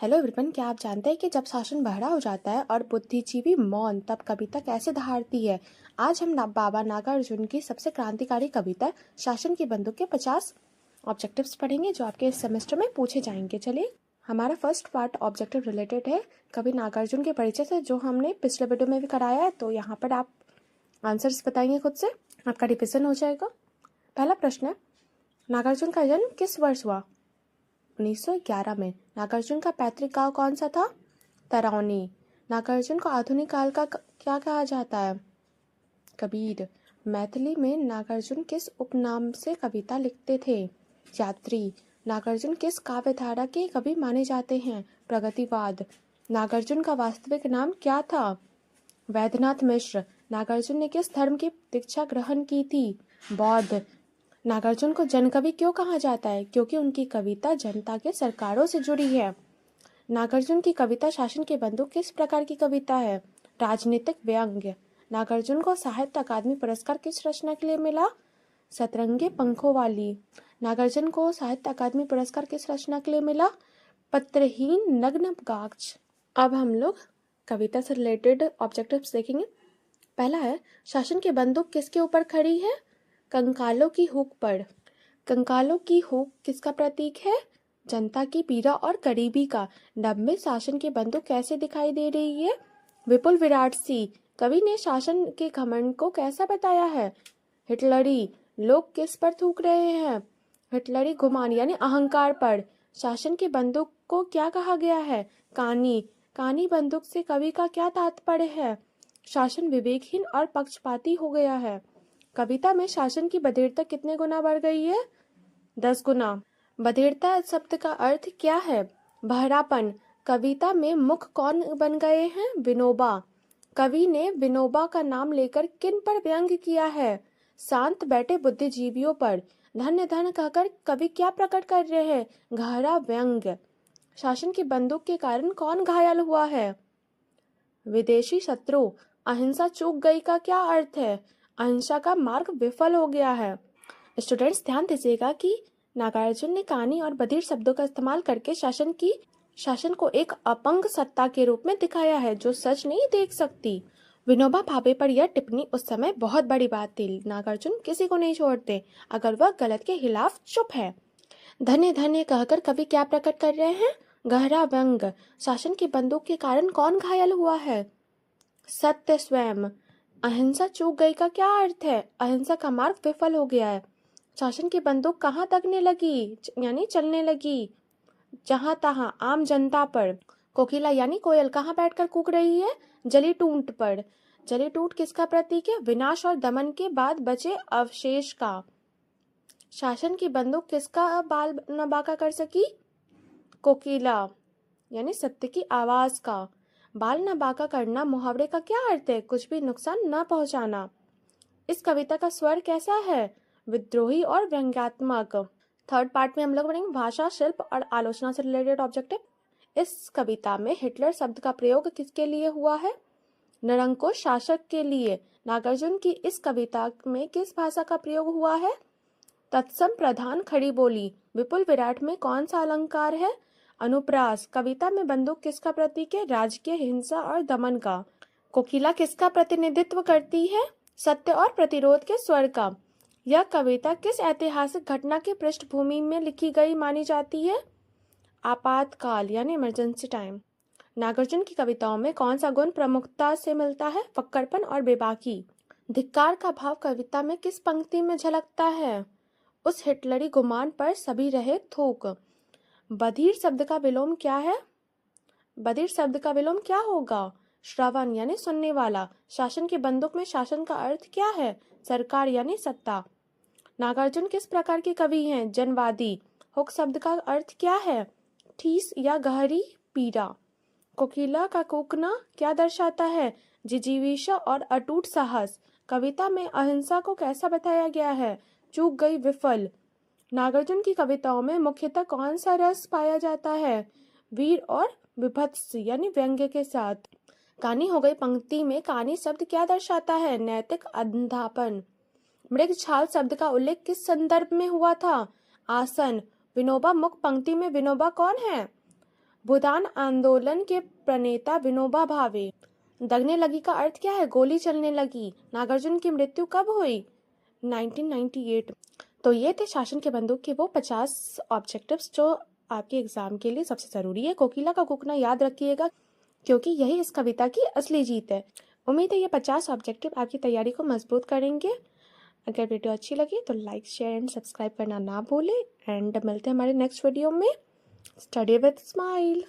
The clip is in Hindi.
हेलो एवरीवन, क्या आप जानते हैं कि जब शासन बहरा हो जाता है और बुद्धिजीवी मौन, तब कविता कैसे दहाड़ती है। आज हम बाबा नागार्जुन की सबसे क्रांतिकारी कविता शासन की बंदूक के 50 ऑब्जेक्टिव्स पढ़ेंगे जो आपके इस सेमेस्टर में पूछे जाएंगे। चलिए, हमारा फर्स्ट पार्ट ऑब्जेक्टिव रिलेटेड है कवि नागार्जुन के परिचय से, जो हमने पिछले वीडियो में भी कराया है। तो यहाँ पर आप आंसर्स बताएंगे खुद से, आपका रिविजन हो जाएगा। पहला प्रश्न है, नागार्जुन का जन्म किस वर्ष हुआ? 1911 में। नागार्जुन का पैतृक गांव कौन सा था? तरौनी। नागार्जुन को आधुनिक काल का क्या कहा जाता है? कबीर। मैथिली में नागार्जुन किस उपनाम से कविता लिखते थे? यात्री। नागार्जुन किस काव्यधारा के कवि माने जाते हैं? प्रगतिवाद। नागार्जुन का वास्तविक नाम क्या था? वैद्यनाथ मिश्र। नागार्जुन ने किस धर्म की दीक्षा ग्रहण की थी? बौद्ध। नागार्जुन को जनकवि क्यों कहा जाता है? क्योंकि उनकी कविता जनता के सरकारों से जुड़ी है। नागार्जुन की कविता शासन की बंदूक किस प्रकार की कविता है? राजनीतिक व्यंग्य। नागार्जुन को साहित्य अकादमी पुरस्कार किस रचना के लिए मिला? सतरंगे पंखों वाली। नागार्जुन को साहित्य अकादमी पुरस्कार किस रचना के लिए मिला? पत्रहीन नग्न गाछ। अब हम लोग कविता से रिलेटेड ऑब्जेक्टिव्स देखेंगे। पहला है, शासन की बंदूक किसके ऊपर खड़ी है? कंकालों की हुक पर। कंकालों की हुक किसका प्रतीक है? जनता की पीड़ा और गरीबी का। नभ में शासन की बंदूक कैसे दिखाई दे रही है? विपुल विराट सी। कवि ने शासन के घमंड को कैसा बताया है? हिटलरी। लोग किस पर थूक रहे हैं? हिटलरी गुमान यानी अहंकार पर। शासन की बंदूक को क्या कहा गया है? कानी। कानी बंदूक से कवि का क्या तात्पर्य है? शासन विवेकहीन और पक्षपाती हो गया है। कविता में शासन की बधिरता कितने गुना बढ़ गई है? 10 गुना। बधिरता शब्द का अर्थ क्या है? बहरापन। कविता में मुख कौन बन गए हैं? विनोबा। कवि ने विनोबा का नाम लेकर किन पर व्यंग्य किया है? शांत बैठे बुद्धिजीवियों पर। धन्य धन कहकर कवि क्या प्रकट कर रहे हैं? गहरा व्यंग्य। शासन की बंदूक के कारण कौन घायल हुआ है? विदेशी शत्रु। अहिंसा चूक गई का क्या अर्थ है? अहिंसा का मार्ग विफल हो गया है। स्टूडेंट्स, ध्यान दीजिएगा कि नागार्जुन ने कानी और बधिर शब्दों का इस्तेमाल करके शासन को एक अपंग सत्ता के रूप में दिखाया है जो सच नहीं देख सकती। विनोबा भावे पर यह टिप्पणी उस समय बहुत बड़ी बात थी। नागार्जुन किसी को नहीं छोड़ते अगर वह गलत के खिलाफ चुप है। धन्य धन्य कहकर कवि क्या प्रकट कर रहे हैं? गहरा व्यंग। शासन की बंदूक के कारण कौन घायल हुआ है? सत्य स्वयं। अहिंसा चूक गई का क्या अर्थ है? अहिंसा का मार्ग विफल हो गया है। शासन की बंदूक कहाँ तकने लगी यानी चलने लगी? जहां तहां आम जनता पर। कोकिला यानी कोयल कहाँ बैठकर कूक रही है? जली टूंट पर। जली टूंट किसका प्रतीक है? विनाश और दमन के बाद बचे अवशेष का। शासन की बंदूक किसका बाल न बांका कर सकी? कोकिला यानी सत्य की आवाज का। बाल न बांका करना मुहावरे का क्या अर्थ है? कुछ भी नुकसान न पहुंचाना। इस कविता का स्वर कैसा है? विद्रोही और व्यंग्यात्मक। थर्ड पार्ट में हम लोग पढ़ेंगे भाषा, शिल्प और आलोचना से रिलेटेड ऑब्जेक्टिव। इस कविता में हिटलर शब्द का प्रयोग किसके लिए हुआ है? निरंकुश शासक के लिए। नागार्जुन की इस कविता में किस भाषा का प्रयोग हुआ है? तत्सम प्रधान खड़ी बोली। विपुल विराट में कौन सा अलंकार है? अनुप्रास। कविता में बंदूक किसका प्रतीक है? राजकीय हिंसा और दमन का। कोकिला किसका प्रतिनिधित्व करती है? सत्य और प्रतिरोध के स्वर का। यह कविता किस ऐतिहासिक घटना के पृष्ठभूमि में लिखी गई मानी जाती है? आपातकाल यानी इमरजेंसी टाइम। नागार्जुन की कविताओं में कौन सा गुण प्रमुखता से मिलता है? फक्कड़पन और बेबाकी। धिक्कार का भाव कविता में किस पंक्ति में झलकता है? उस हिटलरी गुमान पर सभी रहे थूक। बधिर शब्द का विलोम क्या है? बधिर शब्द का विलोम क्या होगा? श्रवण यानी सुनने वाला। शासन की बंदूक में शासन का अर्थ क्या है? सरकार यानी सत्ता। नागार्जुन किस प्रकार के कवि हैं? जनवादी। हुक शब्द का अर्थ क्या है? ठीस या गहरी पीड़ा। कोकिला का कूकना क्या दर्शाता है? जिजीविषा और अटूट साहस। कविता में अहिंसा को कैसा बताया गया है? चूक गई, विफल। नागार्जुन की कविताओं में मुख्यतः कौन सा रस पाया जाता है? वीर और विभत्स यानी व्यंग्य के साथ। कानी हो गई पंक्ति में कानी शब्द क्या दर्शाता है? नैतिक अंधापन। मृग छाल शब्द का उल्लेख किस संदर्भ में हुआ था? आसन। विनोबा मुख पंक्ति में विनोबा कौन है? भूदान आंदोलन के प्रणेता विनोबा भावे। दगने लगी का अर्थ क्या है? गोली चलने लगी। नागार्जुन की मृत्यु कब हुई? 1998। तो ये थे शासन के बंदूक के वो 50 ऑब्जेक्टिव्स जो आपके एग्जाम के लिए सबसे ज़रूरी है। कोकिला का कूकना याद रखिएगा, क्योंकि यही इस कविता की असली जीत है। उम्मीद है ये 50 ऑब्जेक्टिव आपकी तैयारी को मजबूत करेंगे। अगर वीडियो अच्छी लगी तो लाइक, शेयर एंड सब्सक्राइब करना ना भूलें। एंड मिलते हैं हमारे नेक्स्ट वीडियो में। Study with smile.